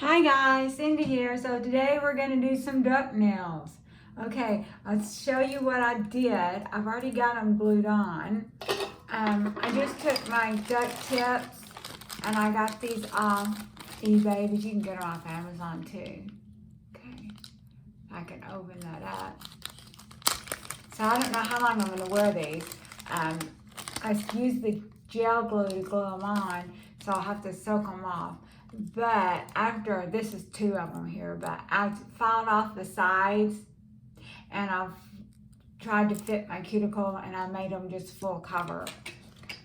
Hi guys, Cindy here. So today we're going to do some duck nails. Okay, I'll show you what I did. I've already got them glued on. I just took my duck tips and I got these off eBay, but you can get them off Amazon too. Okay, I can open that up. So I don't know how long I'm going to wear these. I used the gel glue to glue them on, so I'll have to soak them off. But after, this is two of them here, but I filed off the sides and I've tried to fit my cuticle and I made them just full cover.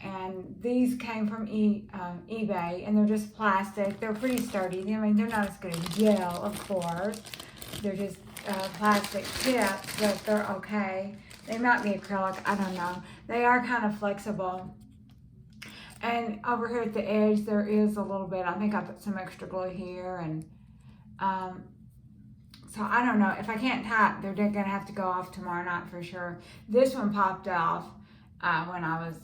And these came from eBay and they're just plastic. They're pretty sturdy. I mean, they're not as good as gel, of course. They're just plastic tips, but they're okay. They might be acrylic, I don't know. They are kind of flexible. And over here at the edge, there is a little bit. I think I put some extra glue here. And so I don't know. If I can't tie it, they're going to have to go off tomorrow night for sure. This one popped off when I was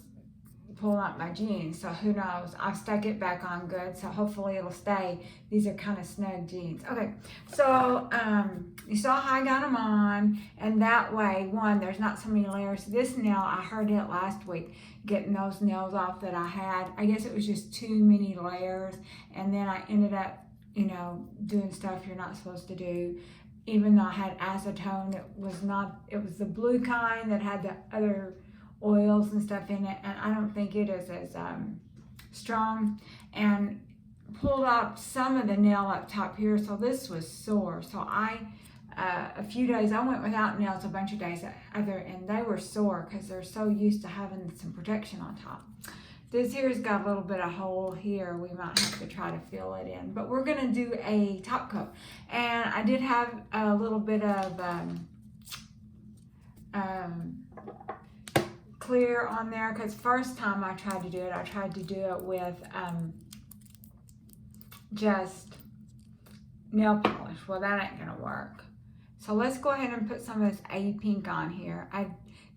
pulling up my jeans. So who knows? I've stuck it back on good. So hopefully it'll stay. These are kind of snug jeans. Okay. So you saw how I got them on. And that way, one, there's not so many layers. This nail, I heard it last week, getting those nails off that I had. I guess it was just too many layers. And then I ended up, doing stuff you're not supposed to do. Even though I had acetone, it was the blue kind that had the other oils and stuff in it, and I don't think it is as strong. And pulled out some of the nail up top here, so this was sore. So a few days, I went without nails a bunch of days, and they were sore because they're so used to having some protection on top. This here's got a little bit of hole here. We might have to try to fill it in, but we're gonna do a top coat. And I did have a little bit of clear on there, because first time I tried to do it with just nail polish. Well, that ain't gonna work. So let's go ahead and put some of this A Pink on here. I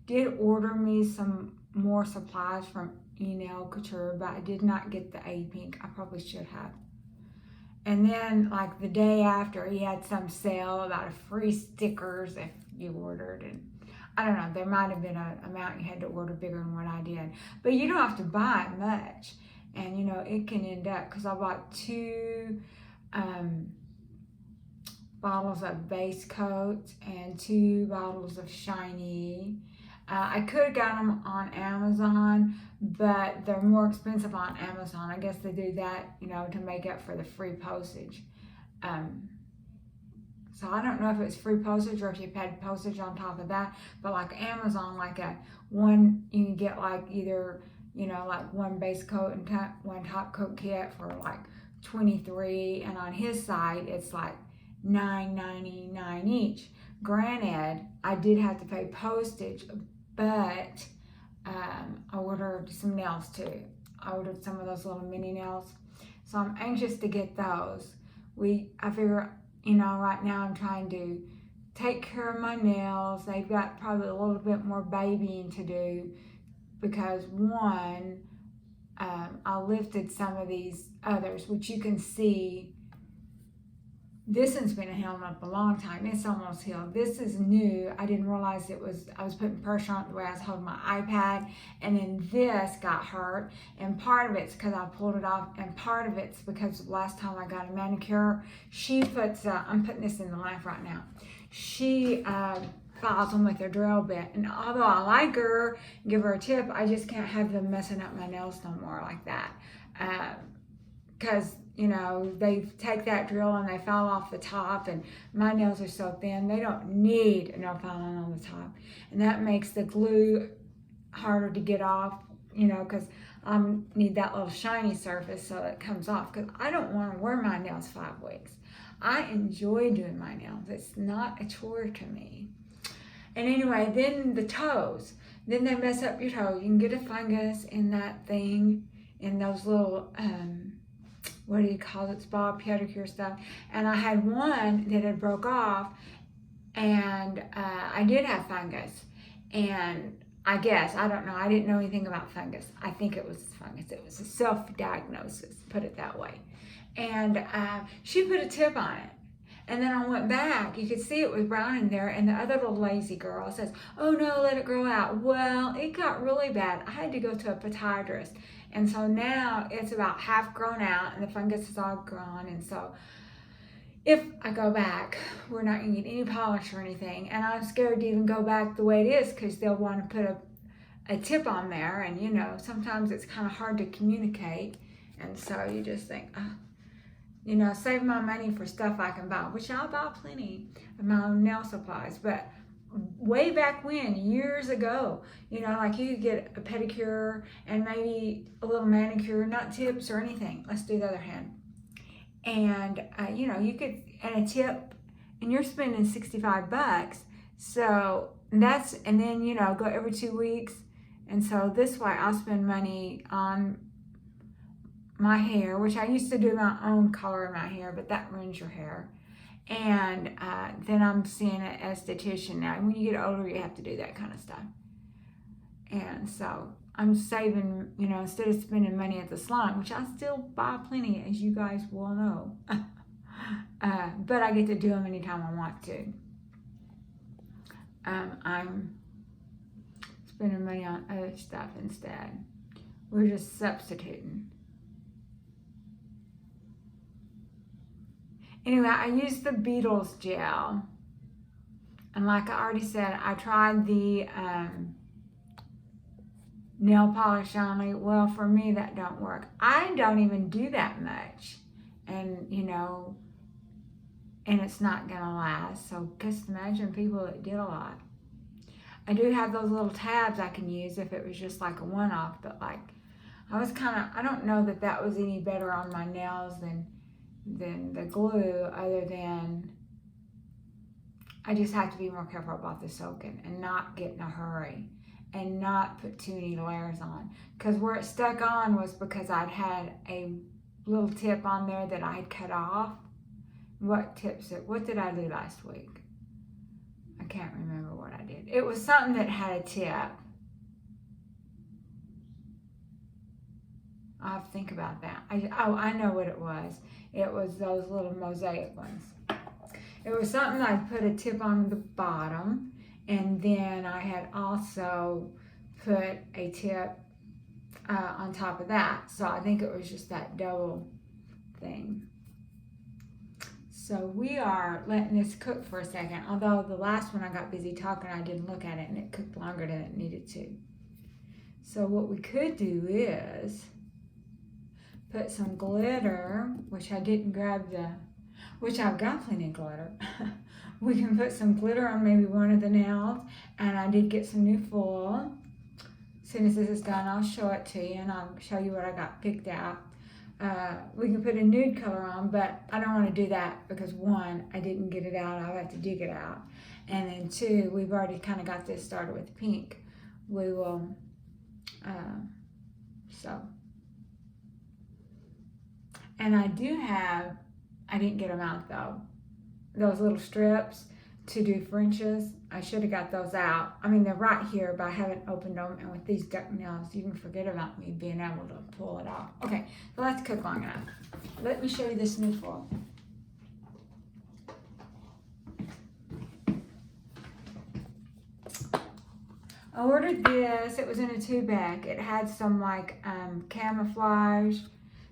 did order me some more supplies from Nail Couture, but I did not get the A Pink. I probably should have. And then like the day after, he had some sale about free stickers if you ordered, and I don't know, there might have been an amount you had to order bigger than what I did. But you don't have to buy much. And it can end up, because I bought two bottles of base coat and two bottles of shiny. I could have got them on Amazon, but they're more expensive on Amazon. I guess they do that, to make up for the free postage. So I don't know if it's free postage or if you paid postage on top of that, but like Amazon, like you can get like either, like one base coat and one top coat kit for like $23, and on his side, it's like $9.99 each. Granted, I did have to pay postage, but I ordered some nails too. I ordered some of those little mini nails. So I'm anxious to get those. I figure, right now I'm trying to take care of my nails. They've got probably a little bit more babying to do, because one, I lifted some of these others, which you can see. This one's been held up a long time. It's almost healed. This is new. I didn't realize I was putting pressure on it the way I was holding my iPad. And then this got hurt. And part of it's because I pulled it off. And part of it's because last time I got a manicure, she puts, I'm putting this in the lamp right now. She files them with her drill bit. And although I like her, give her a tip, I just can't have them messing up my nails no more like that. Because they take that drill and they file off the top, and my nails are so thin, they don't need no filing on the top. And that makes the glue harder to get off, because I need that little shiny surface so it comes off, because I don't want to wear my nails 5 weeks. I enjoy doing my nails. It's not a chore to me. And anyway, then the toes. Then they mess up your toes. You can get a fungus in that thing, in those little, what do you call it, spa pedicure stuff. And I had one that had broke off, and I did have fungus. And I guess, I don't know. I didn't know anything about fungus. I think it was fungus. It was a self-diagnosis, put it that way. And she put a tip on it. And then I went back. You could see it was brown in there. And the other little lazy girl says, oh no, let it grow out. Well, it got really bad. I had to go to a podiatrist. And so now it's about half grown out and the fungus is all gone. And so if I go back, we're not going to get any polish or anything. And I'm scared to even go back the way it is because they'll want to put a tip on there. And, you know, sometimes it's kind of hard to communicate. And so you just think, oh, you know, save my money for stuff I can buy, which I'll buy plenty of my own nail supplies. But way back when, years ago, you know, like you could get a pedicure and maybe a little manicure, not tips or anything. Let's do the other hand. And, you know, you could, and a tip, and you're spending $65. So that's, and then, you know, go every 2 weeks. And so this way I'll spend money on my hair, which I used to do my own color in my hair, but that ruins your hair. And then I'm seeing an esthetician now. When you get older, you have to do that kind of stuff. And so I'm saving, you know, instead of spending money at the salon, which I still buy plenty, as you guys will know. But I get to do them anytime I want to. I'm spending money on other stuff instead. We're just substituting. Anyway, I used the Beatles gel. And like I already said, I tried the nail polish only. Well, for me, that don't work. I don't even do that much. And, you know, and it's not going to last. So just imagine people that did a lot. I do have those little tabs I can use if it was just like a one-off. But like, I was kind of, I don't know that that was any better on my nails than the glue, other than I just have to be more careful about the soaking and not get in a hurry and not put too many layers on. Because where it stuck on was because I'd had a little tip on there that I had cut off. What did I do last week? I can't remember what I did. It was something that had a tip. I'll have to think about that. I know what it was. It was those little mosaic ones. It was something I put a tip on the bottom, and then I had also put a tip on top of that. So I think it was just that double thing. So we are letting this cook for a second, although the last one I got busy talking, I didn't look at it, and it cooked longer than it needed to. So what we could do is put some glitter, which I didn't grab which I've got plenty of glitter. We can put some glitter on maybe one of the nails, and I did get some new foil. As soon as this is done, I'll show it to you, and I'll show you what I got picked out. We can put a nude color on, but I don't want to do that because one, I didn't get it out. I'll have to dig it out. And then two, we've already kind of got this started with pink. We will, and I do have, I didn't get them out though, those little strips to do Frenches. I should have got those out. I mean, they're right here, but I haven't opened them. And with these duck nails, you can forget about me being able to pull it off. Okay, so let's cook long enough. Let me show you this new foil. I ordered this. It was in a 2-pack. It had some like camouflage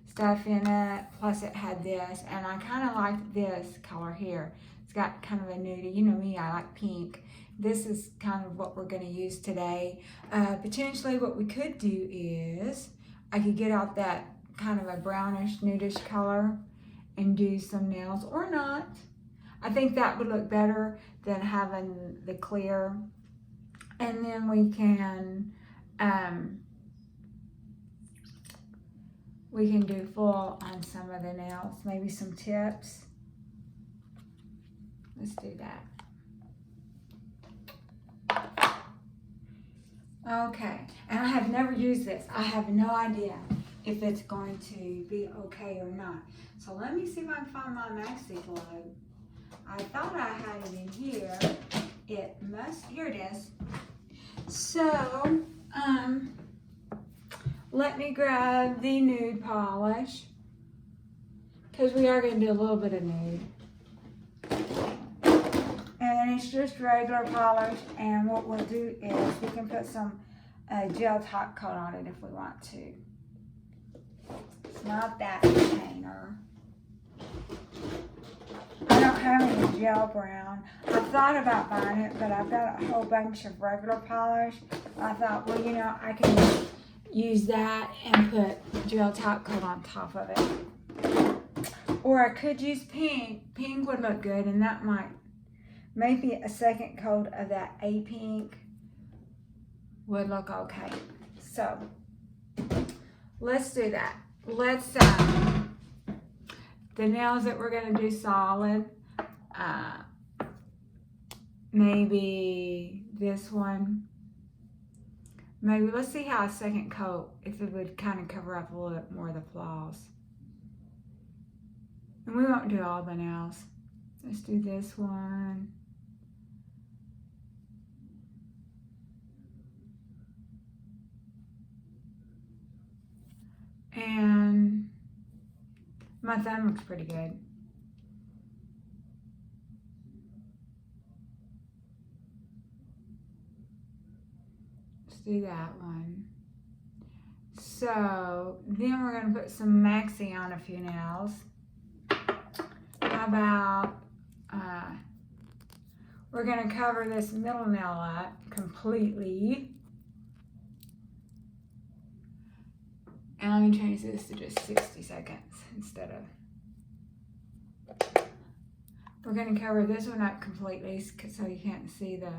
stuff in it. Plus it had this, and I kind of liked this color here. It's got kind of a nudie. You know me, I like pink. This is kind of what we're going to use today. Potentially what we could do is I could get out that kind of a brownish nudish color and do some nails, or not. I think that would look better than having the clear. And then we can do full on some of the nails, maybe some tips. Let's do that. Okay, and I have never used this. I have no idea if it's going to be okay or not. So let me see if I can find my maxi glue. I thought I had it in here. It must, here it is. So, let me grab the nude polish, because we are going to do a little bit of nude. And it's just regular polish, and what we'll do is we can put some gel top coat on it if we want to. It's not that container. I don't have any gel brown. I thought about buying it, but I've got a whole bunch of regular polish. I thought, well, you know, I can use that and put gel top coat on top of it. Or I could use pink. Pink would look good, and that might, maybe a second coat of that A pink would look okay. So, let's do that. Let's, the nails that we're going to do solid, maybe this one. Maybe, let's see how a second coat, if it would kind of cover up a little bit more of the flaws. And we won't do all the nails. Let's do this one. And my thumb looks pretty good. Let's do that one. So then we're going to put some maxi on a few nails. How about, we're going to cover this middle nail up completely. And let me change this to just 60 seconds instead of. We're going to cover this one up completely so you can't see the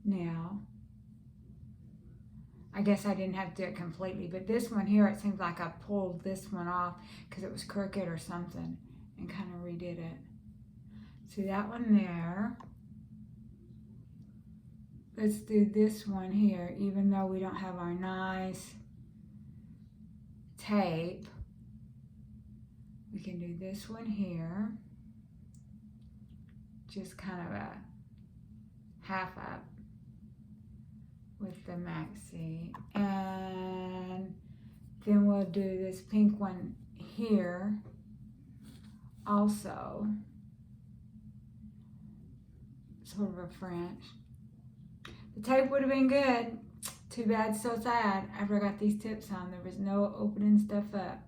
nail. I guess I didn't have to do it completely, but this one here, it seems like I pulled this one off because it was crooked or something and kind of redid it. See that one there. Let's do this one here, even though we don't have our nice tape. We can do this one here. Just kind of a half up with the maxi. And then we'll do this pink one here also. Sort of a French. The tape would have been good. Too bad, so sad. After I got these tips on, there was no opening stuff up.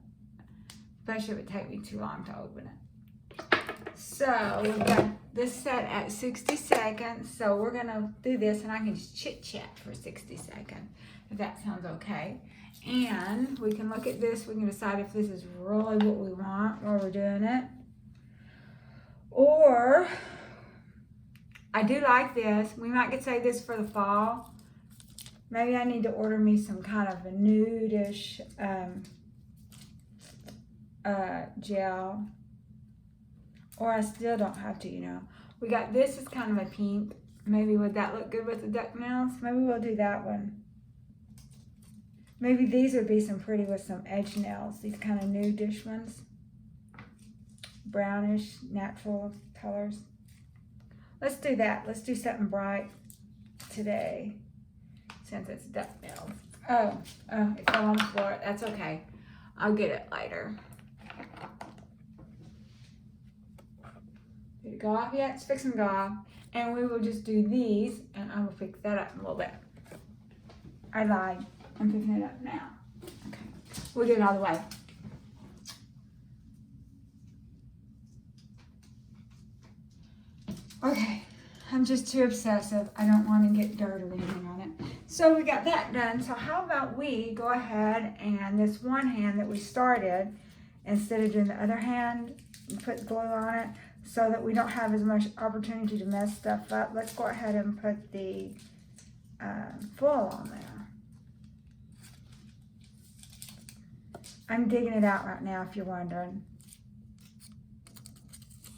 Especially it would take me too long to open it. So we've got this set at 60 seconds. So we're gonna do this and I can just chit chat for 60 seconds, if that sounds okay. And we can look at this, we can decide if this is really what we want while we're doing it. Or, I do like this. We might could say this for the fall. Maybe I need to order me some kind of a nude-ish gel. Or I still don't have to, you know. We got this is kind of a pink. Maybe would that look good with the duck nails? Maybe we'll do that one. Maybe these would be some pretty with some edge nails. These kind of nude-ish ones. Brownish, natural colors. Let's do that. Let's do something bright today. Since it's duck nails. Oh, it fell on the floor. That's okay. I'll get it later. Did it go off yet? It's fixing to go off. And we will just do these, and I will fix that up in a little bit. I lied. I'm picking it up now. Okay. We'll do it all the way. Okay. I'm just too obsessive. I don't want to get dirt or anything on it. So we got that done. So how about we go ahead and this one hand that we started, instead of doing the other hand, put glue on it so that we don't have as much opportunity to mess stuff up. Let's go ahead and put the foil on there. I'm digging it out right now if you're wondering.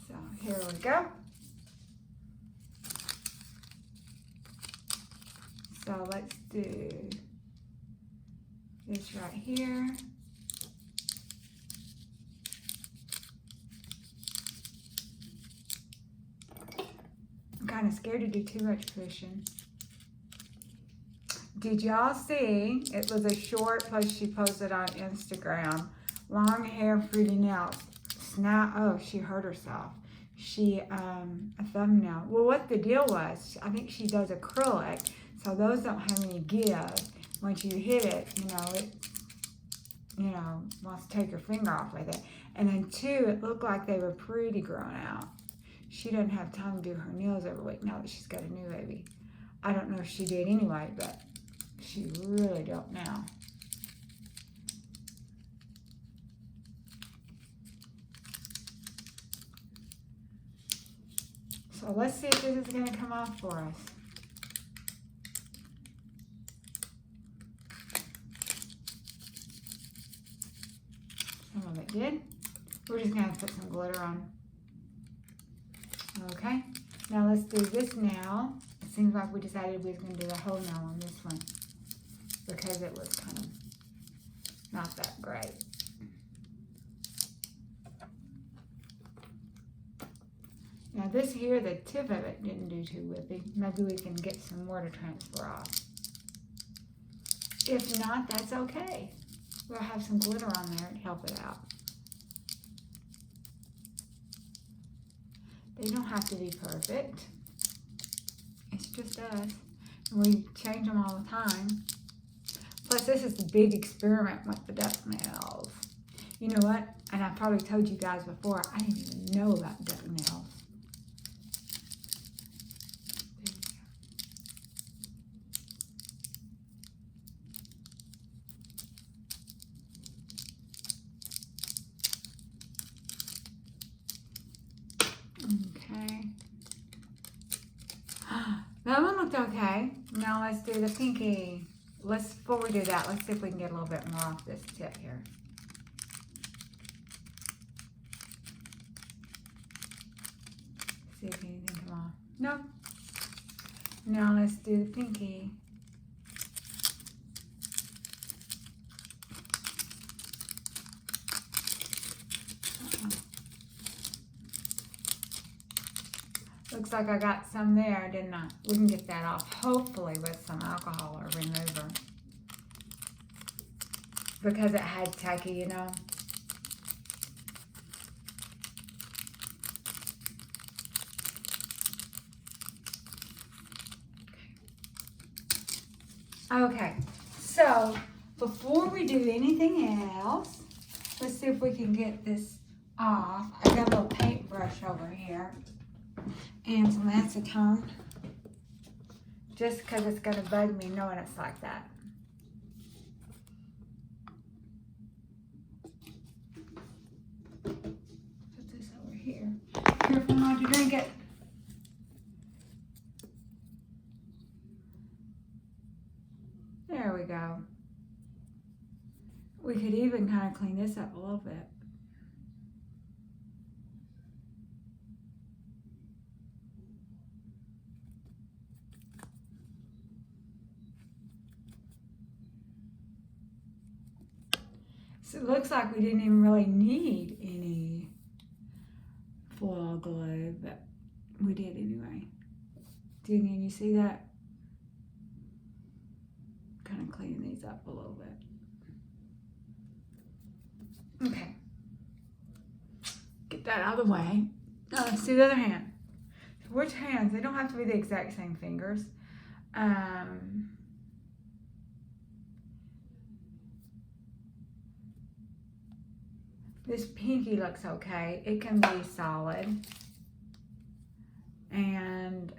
So here we go. So let's do this right here. I'm kind of scared to do too much pushing. Did y'all see? It was a short post she posted on Instagram. Long hair, fruity nails. Snap. Oh, she hurt herself. She, a thumbnail. Well, what the deal was, I think she does acrylic, so those don't have any give. Once you hit it, it, wants to take your finger off with it. And then two, it looked like they were pretty grown out. She doesn't have time to do her nails every week now that she's got a new baby. I don't know if she did anyway, but she really don't now. So let's see if this is going to come off for us. Some of it did. We're just going to put some glitter on. Okay. Now let's do this nail. It seems like we decided we was going to do a whole nail on this one because it was kind of not that great. Now this here, the tip of it didn't do too whippy. Maybe we can get some more to transfer off. If not, that's okay. We'll have some glitter on there to help it out. They don't have to be perfect. It's just us. And we change them all the time. Plus, this is the big experiment with the duck nails. You know what? And I probably told you guys before, I didn't even know about duck nails. Okay. That one looked okay. Now let's do the pinky. Before we do that, let's see if we can get a little bit more off this tip here. See if anything come off. No. Now let's do the pinky. Looks like I got some there, didn't I? We can get that off, hopefully, with some alcohol or remover. Because it had tacky, you know. Okay, so before we do anything else, let's see if we can get this off. I got a little paintbrush over here and some acetone, just because it's going to bug me knowing it's like that. Put this over here. Careful not to drink it. There we go. We could even kind of clean this up a little bit. So it looks like we didn't even really need any foil glue, but we did anyway. Didn't you see that? Kind of cleaning these up a little bit. Okay. Get that out of the way. Now let's do the other hand. So which hands? They don't have to be the exact same fingers. This pinky looks okay. It can be solid. And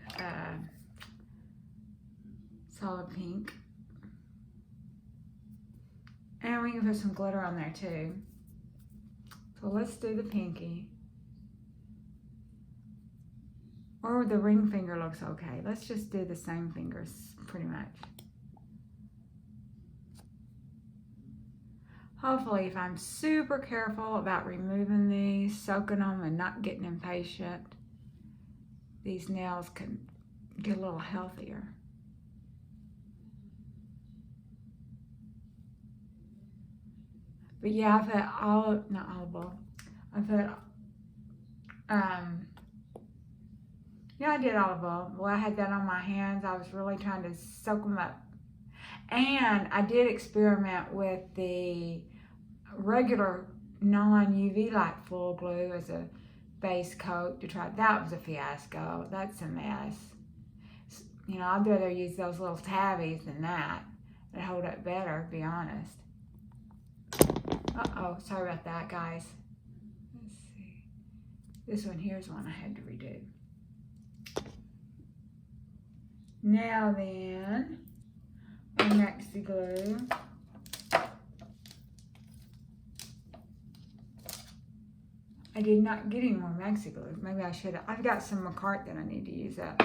solid pink. And we can put some glitter on there too. So let's do the pinky. Or the ring finger looks okay. Let's just do the same fingers pretty much. Hopefully, if I'm super careful about removing these, soaking them, and not getting impatient, these nails can get a little healthier. But yeah, I put not olive oil. I put, yeah, I did olive oil. Well, I had that on my hands. I was really trying to soak them up. And I did experiment with the regular non-UV light full glue as a base coat to try. That was a fiasco. That's a mess. You know, I'd rather use those little tabbies than that. They hold up better, to be honest. Uh-oh, sorry about that, guys. Let's see. This one here's one I had to redo. Now then, our Maxi glue. I did not get any more Maxi glue. Maybe I should have. I've got some McCart that I need to use up.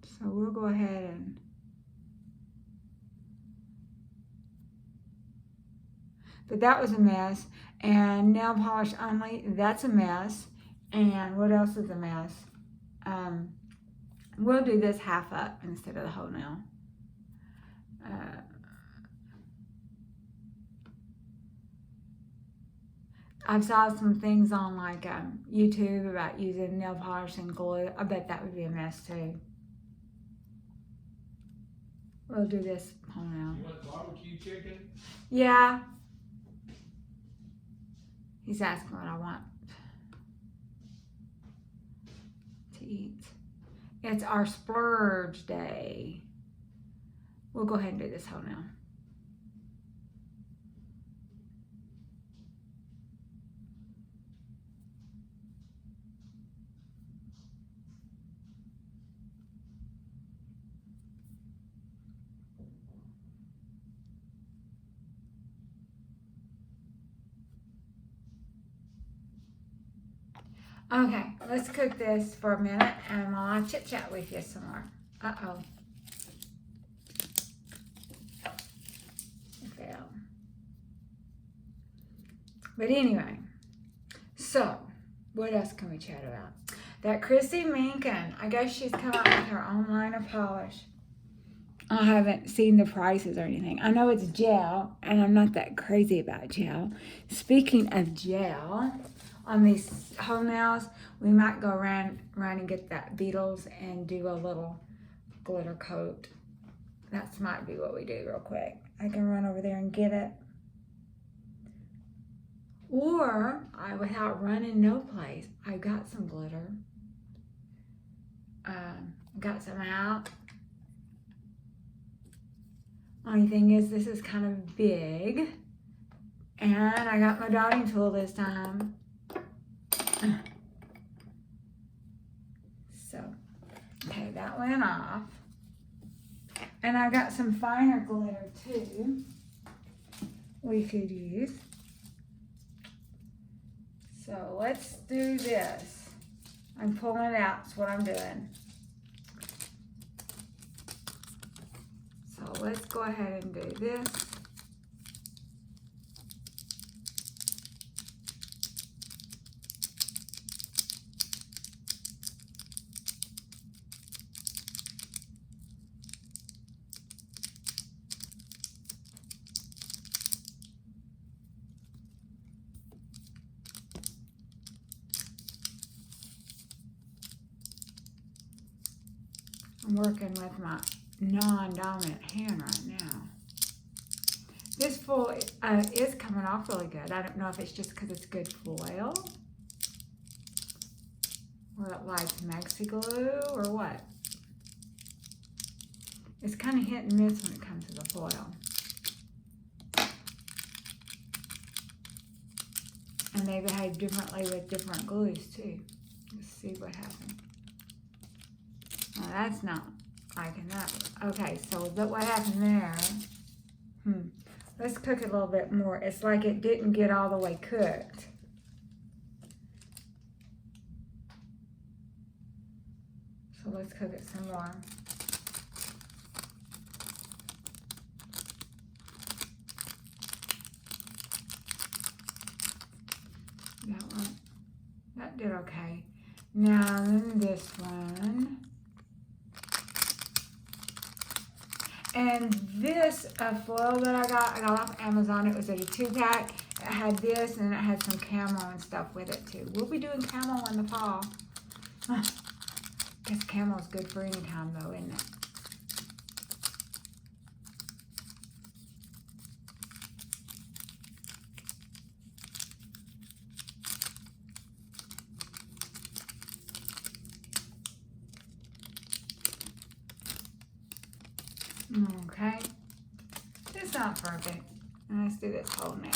So we'll go ahead and. But that was a mess. And nail polish only, that's a mess. And what else is a mess? We'll do this half up instead of the whole nail. I've saw some things on like YouTube about using nail polish and glue. I bet that would be a mess too. We'll do this whole nail. You want barbecue chicken? Yeah. He's asking what I want to eat. It's our splurge day. We'll go ahead and do this whole now. Okay, let's cook this for a minute and I'll chit chat with you some more. Uh-oh. It fell. But anyway, so what else can we chat about? That Chrissy Minkin, I guess she's come out with her own line of polish. I haven't seen the prices or anything. I know it's gel, and I'm not that crazy about gel. Speaking of gel, on these whole nails, we might go around and get that Beetles and do a little glitter coat. That might be what we do real quick. I can run over there and get it. Or, without running no place, I got some glitter. Got some out. Only thing is, this is kind of big. And I got my dotting tool this time. So, okay, that went off. And I got some finer glitter too we could use. So let's do this. I'm pulling it out, that's what I'm doing. So let's go ahead and do this. I'm working with my non-dominant hand right now. This foil is coming off really good. I don't know if it's just because it's good foil, or it likes Maxi glue, or what. It's kind of hit and miss when it comes to the foil. And they behave differently with different glues too. Let's see what happens. Well, that's not liking that. Okay, so look what happened there. Let's cook it a little bit more. It's like it didn't get all the way cooked. So let's cook it some more. That one, that did okay. Now then this one. And this foil that I got off Amazon. It was a 2-pack. It had this and it had some camo and stuff with it too. We'll be doing camo in the fall. Guess camo is good for any time though, isn't it? not perfect. And let's do this hole now.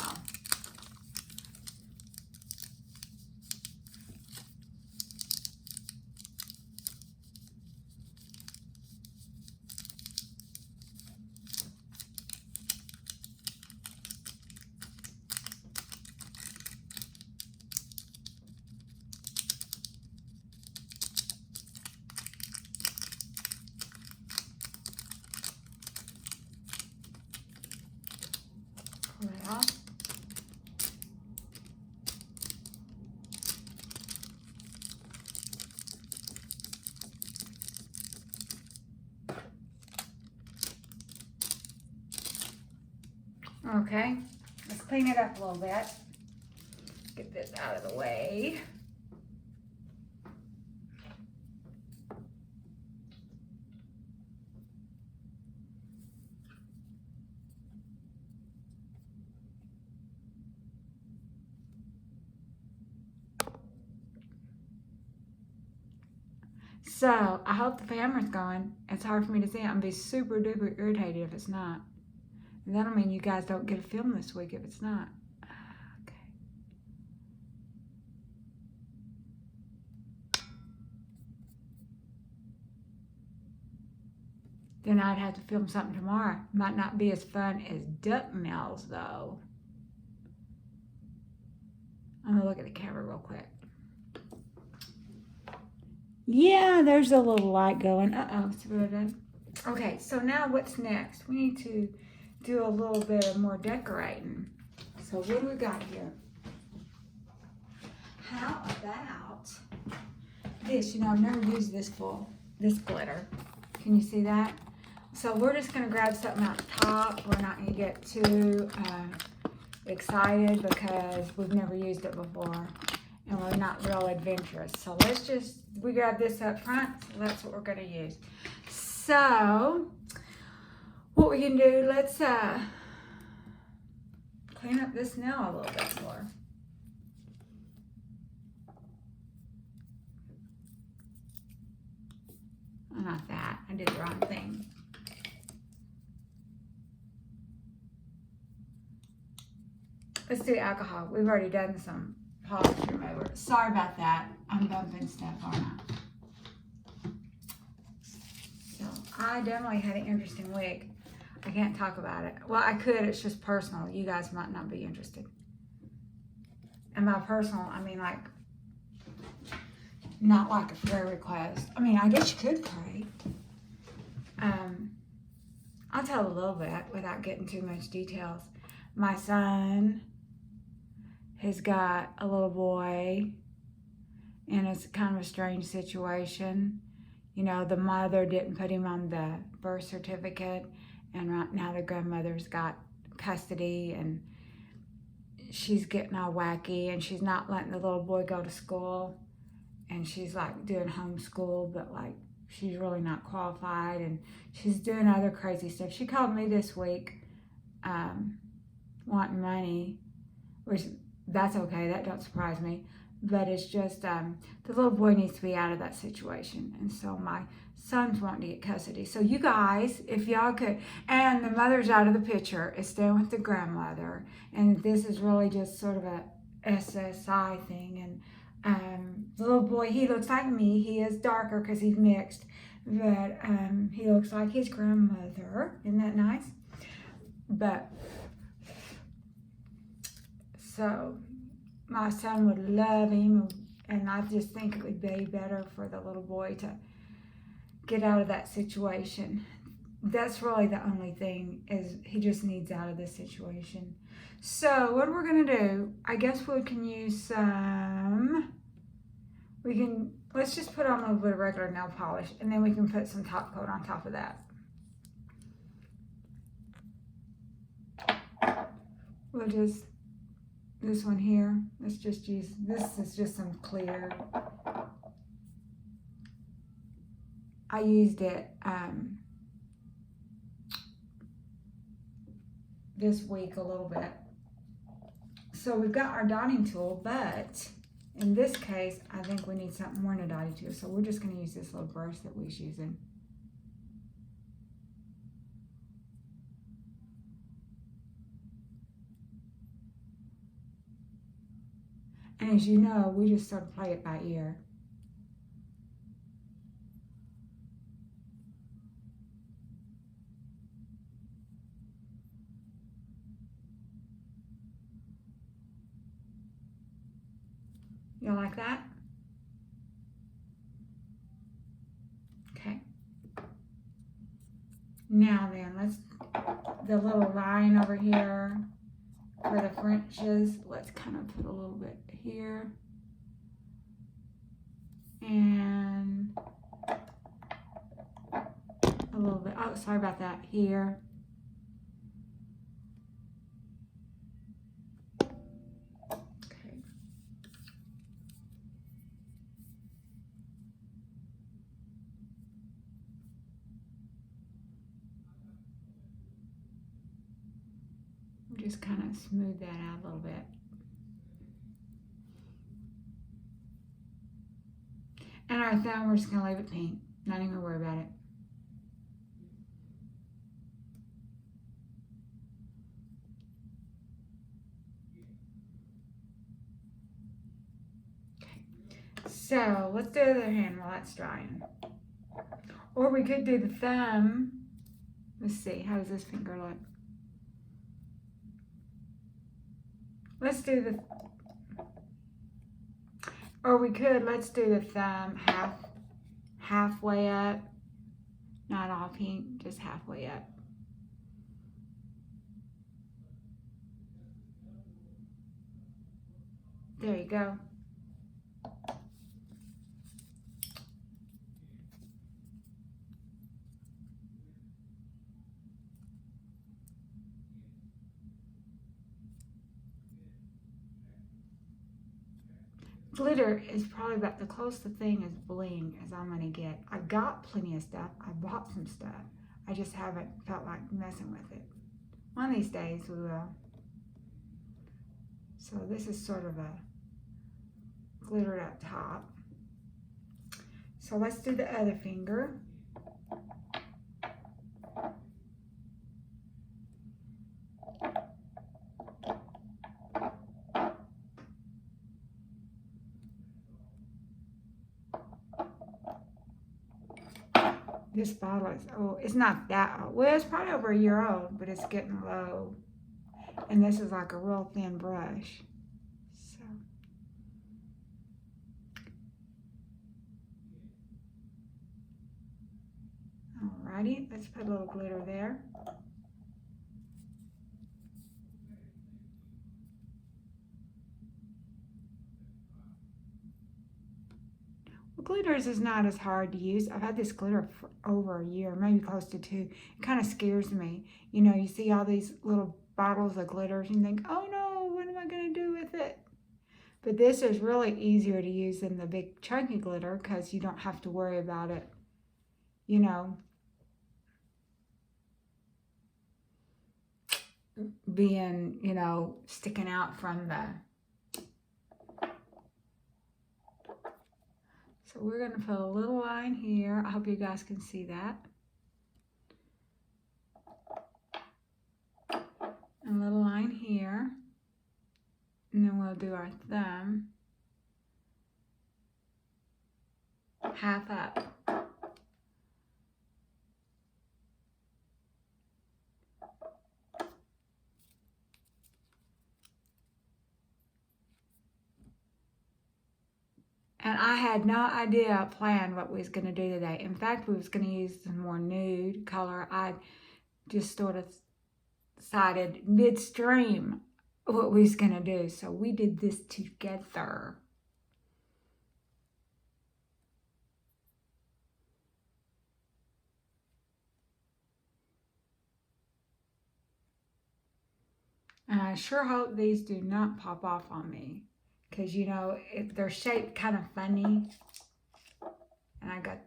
Pull it off. Okay, let's clean it up a little bit. Get this out of the way. So, I hope the camera's going. It's hard for me to see. I'm going to be super duper irritated if it's not. And that'll mean you guys don't get a film this week if it's not. Okay. Then I'd have to film something tomorrow. Might not be as fun as duck nails, though. I'm going to look at the camera real quick. Yeah, there's a little light going. Uh-oh, see what I did? Okay, so now what's next? We need to do a little bit of more decorating. So what do we got here? How about this? You know, I've never used this glitter. Can you see that? So we're just going to grab something out the top. We're not going to get too excited because we've never used it before. And we're not real adventurous. So we grab this up front. So that's what we're going to use. So what we can do, let's clean up this nail a little bit more. Oh, not that. I did the wrong thing. Let's do alcohol. We've already done some polish remover. Sorry about that. I'm bumping stuff on it. So I definitely had an interesting week. I can't talk about it. Well, I could. It's just personal. You guys might not be interested. And by personal, I mean like, not like a prayer request. I mean, I guess you could pray. I'll tell a little bit without getting too much details. My son has got a little boy, and it's kind of a strange situation. You know, the mother didn't put him on the birth certificate, and right now the grandmother's got custody, and she's getting all wacky, and she's not letting the little boy go to school, and she's like doing homeschool, but like she's really not qualified, and she's doing other crazy stuff. She called me this week wanting money, which that's okay, that don't surprise me, but it's just the little boy needs to be out of that situation, and so my son's wanting to get custody. So you guys, if y'all could, and the mother's out of the picture, is staying with the grandmother, and this is really just sort of a SSI thing. And the little boy, he looks like me. He is darker because he's mixed, but he looks like his grandmother. Isn't that nice? But so my son would love him, and I just think it would be better for the little boy to get out of that situation. That's really the only thing, is he just needs out of this situation. So what we're gonna do, I guess we can use some, let's just put on a little bit of regular nail polish, and then we can put some top coat on top of that. We'll just, this one here, let's just use, this is just some clear. I used it this week a little bit. So we've got our dotting tool, but in this case, I think we need something more than a dotting tool. So we're just gonna use this little brush that we was using. And as you know, we just sort of play it by ear. You like that? Okay. Now then, let's, the little line over here for the Frenches, let's kind of put a little bit here. And a little bit, oh, sorry about that, here. Okay. Just kind of smooth that out a little bit. And our thumb, we're just gonna leave it pink. Not even worry about it. So let's do the other hand while that's drying. Or we could do the thumb. Let's see, how does this finger look? Let's do the, or we could, let's do the thumb halfway up. Not all pink, just halfway up. There you go. Glitter is probably about the closest thing as bling as I'm gonna get. I got plenty of stuff. I bought some stuff. I just haven't felt like messing with it. One of these days we will. So this is sort of a glittered up top. So let's do the other finger. This bottle is, oh, it's not that old. Well, it's probably over a year old, but it's getting low. And this is like a real thin brush. So. Alrighty, let's put a little glitter there. Glitters is not as hard to use. I've had this glitter for over a year, maybe close to 2. It kind of scares me. You know, you see all these little bottles of glitters and you think, oh no, what am I going to do with it? But this is really easier to use than the big chunky glitter because you don't have to worry about it, you know, being, you know, sticking out from the. So we're going to put a little line here. I hope you guys can see that. And a little line here. And then we'll do our thumb half up. And I had no idea, planned what we was going to do today. In fact, we was going to use some more nude color. I just sort of decided midstream what we was going to do. So we did this together. And I sure hope these do not pop off on me. Because, you know, they're shaped kind of funny. And I got,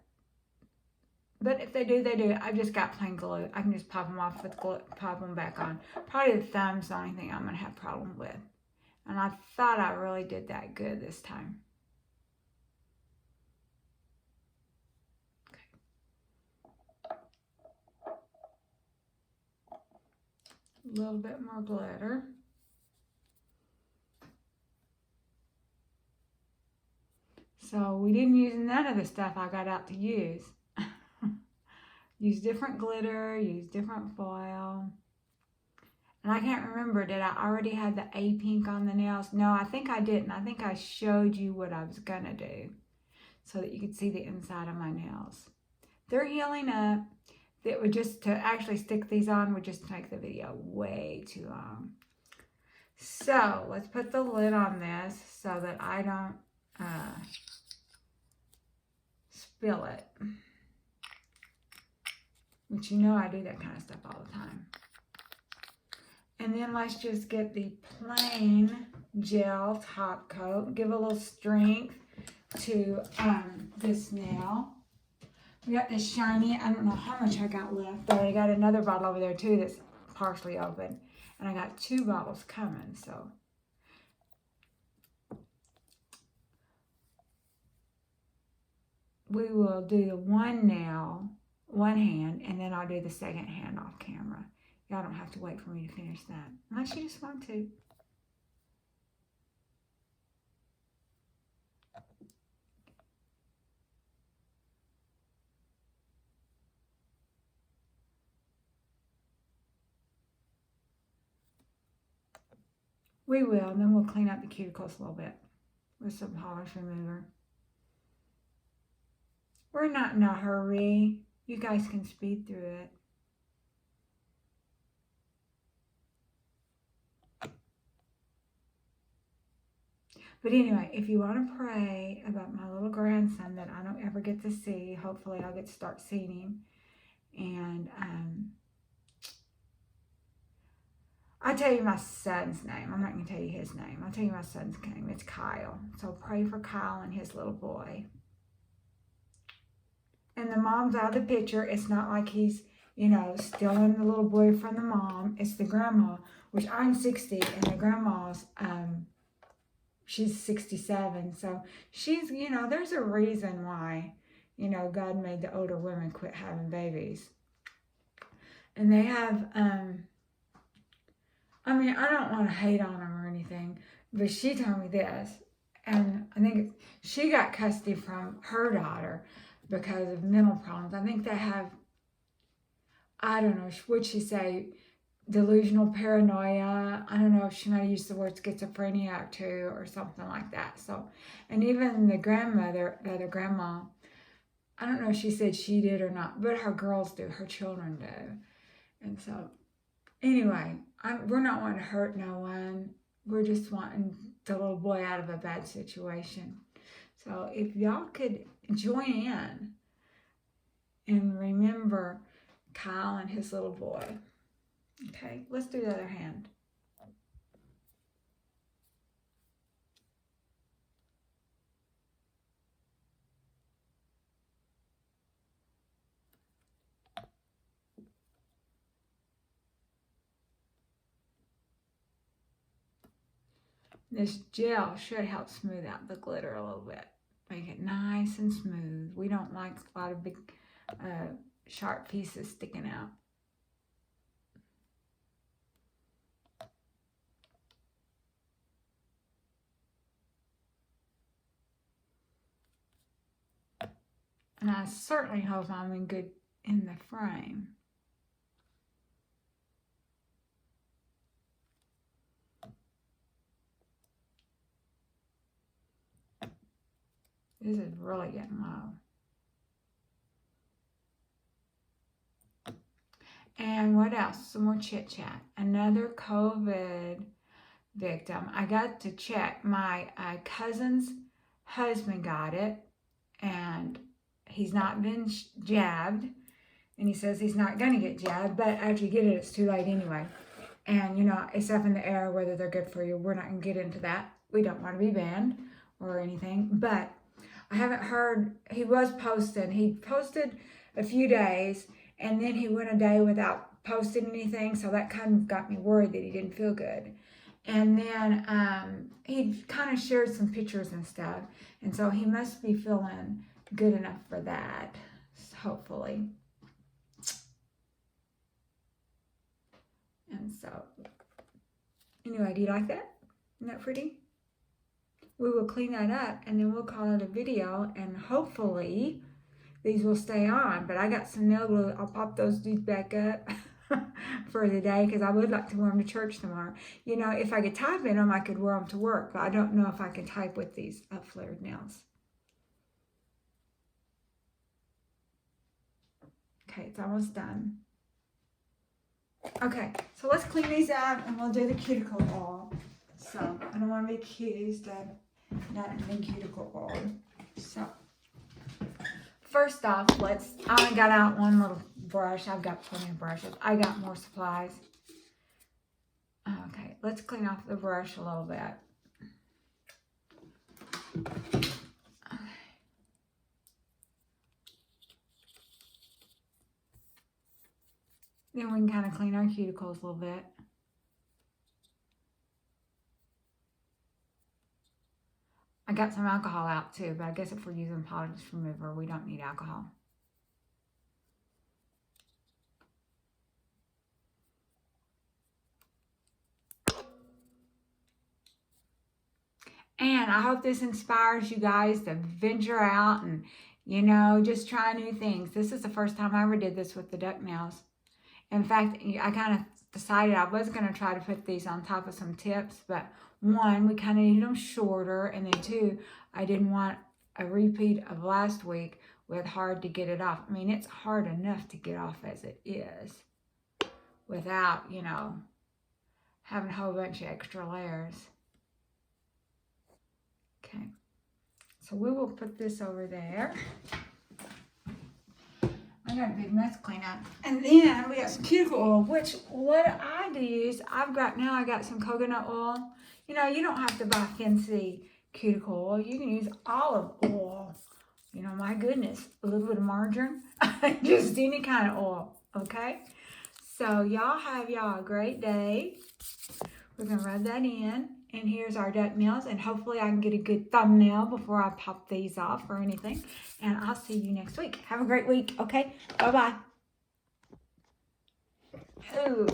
but if they do, they do. I've just got plain glue. I can just pop them off with glue, pop them back on. Probably the thumb's the only thing I'm going to have a problem with. And I thought I really did that good this time. Okay. A little bit more glitter. So we didn't use none of the stuff I got out to use. Use different glitter, use different foil. And I can't remember, did I already have the A pink on the nails? No, I think I didn't. I think I showed you what I was gonna do so that you could see the inside of my nails. They're healing up. That would just, to actually stick these on would just make the video way too long. So let's put the lid on this so that I don't spill it. Which you know I do that kind of stuff all the time. And then let's just get the plain gel top coat. Give a little strength to this nail. We got this shiny, I don't know how much I got left, but I got another bottle over there too that's partially open. And I got 2 bottles coming, so. We will do the one nail, one hand, and then I'll do the second hand off camera. Y'all don't have to wait for me to finish that, unless you just want to. We will, and then we'll clean up the cuticles a little bit with some polish remover. We're not in a hurry. You guys can speed through it. But anyway, if you want to pray about my little grandson that I don't ever get to see, hopefully I'll get to start seeing him. And I'll tell you my son's name. I'm not going to tell you his name. I'll tell you my son's name. It's Kyle. So pray for Kyle and his little boy. And the mom's out of the picture. It's not like he's, you know, stealing the little boy from the mom. It's the grandma, which I'm 60, and the grandma's, she's 67. So she's, you know, there's a reason why, you know, God made the older women quit having babies. And they have, I mean, I don't want to hate on them or anything, but she told me this, and I think she got custody from her daughter because of mental problems. I think they have, I don't know, would she say delusional paranoia? I don't know if she might have used the word schizophrenia too or something like that. So, and even the grandmother, the other grandma, I don't know if she said she did or not, but her girls do, her children do. And so, anyway, we're not wanting to hurt no one. We're just wanting the little boy out of a bad situation. So if y'all could join in and remember Kyle and his little boy. Okay, let's do the other hand. This gel should help smooth out the glitter a little bit. Make it nice and smooth. We don't like a lot of big, sharp pieces sticking out. And I certainly hope I'm in the frame. This is really getting low. And what else? Some more chit chat. Another COVID victim. I got to check. My cousin's husband got it, and he's not been jabbed, and he says he's not going to get jabbed, but after you get it, it's too late anyway. And, you know, it's up in the air whether they're good for you. We're not going to get into that. We don't want to be banned or anything, but I haven't heard. He was posting. He posted a few days, and then he went a day without posting anything, so that kind of got me worried that he didn't feel good. And then he kind of shared some pictures and stuff, and so he must be feeling good enough for that, hopefully. And so, anyway, do you like that? Isn't that pretty? we will clean that up and then we'll call it a video, and hopefully these will stay on. But I got some nail glue. I'll pop those dudes back up for the day because I would like to wear them to church tomorrow. You know, if I could type in them, I could wear them to work, but I don't know if I can type with these flared nails. Okay, it's almost done. Okay, so let's clean these out and we'll do the cuticle oil. So I don't want to be accused of not doing cuticle oil. So first off, I only got out one little brush. I've got plenty of brushes. I got more supplies. Okay, let's clean off the brush a little bit. Then we can kind of clean our cuticles a little bit. I got some alcohol out too, but I guess if we're using polish remover, we don't need alcohol. And I hope this inspires you guys to venture out and, you know, just try new things. This is the first time I ever did this with the duck nails. In fact, I kind of decided I was going to try to put these on top of some tips, but one, we kind of needed them shorter, and then two, I didn't want a repeat of last week with hard to get it off. I mean, it's hard enough to get off as it is without, you know, having a whole bunch of extra layers. Okay, so we will put this over there. I got a big mess to clean up. And then we got some cuticle oil, which what I use, I got some coconut oil. You know, you don't have to buy fancy cuticle oil. You can use olive oil. You know, my goodness, a little bit of margarine, just any kind of oil, okay? So y'all have a great day. We're gonna rub that in. And here's our duck nails, and hopefully I can get a good thumbnail before I pop these off or anything. And I'll see you next week. Have a great week, okay? Bye-bye. Ooh.